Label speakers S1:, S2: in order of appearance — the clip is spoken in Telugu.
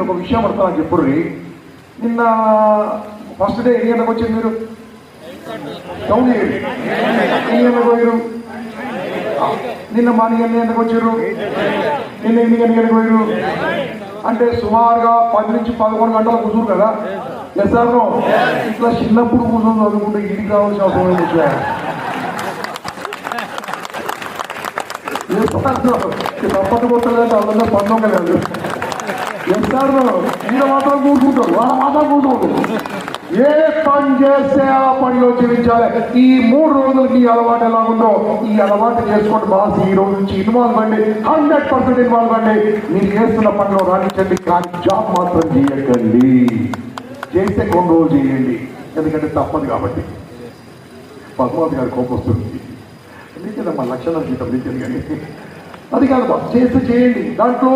S1: ఒక విషయం పడతానని చెప్పుర్రి. నిన్న ఫస్ట్ డే ఎన్ని గంటలకు వచ్చింది మీరు? కౌంట్ చేయండి. ఎన్ని గంటలకు పోయారు? నిన్న మార్నింగ్ ఎన్ని గంటలకు వచ్చారు? నిన్న ఎన్ని గంటలకు పోయారు? అంటే సుమారుగా 10 నుంచి 11 గంటలు కూర్చురు కదా. సార్ ఇట్లా చిన్నప్పుడు కూర్చొని చదువుకుంటే ఇంటికి రావాల్సిన అవసరం ఏంటి? తప్పట్టు కొట్టలేదంటే వాళ్ళందరూ పండుగ లేదు. సార్ ఈయన మాత్రం కూర్చుంటారు, వాళ్ళ మాత్రం కూర్చుంటారు. ఏ పని చేస్తే ఆ పనిలో జీవించాలి. ఈ 3 రోజులకి ఈ అలవాటు ఎలా ఉందో ఈ అలవాటు చేసుకోండి బాస్. ఈ రోజు నుంచి ఇన్వాల్వ్ అండి, 100% ఇన్వాల్వ్ అండి. మీరు చేస్తున్న పనిలో రాణించండి, కానీ జాబ్ మాత్రం చేయకండి. చేస్తే కొన్ని రోజులు చేయండి, ఎందుకంటే తప్పదు కాబట్టి. పద్మావతి గారి కోపం వస్తుంది. ఎందుకంటే మా లక్షణాలు జీతం లేదు కానీ అది కాదు బాస్. చేస్తే చేయండి. దాంట్లో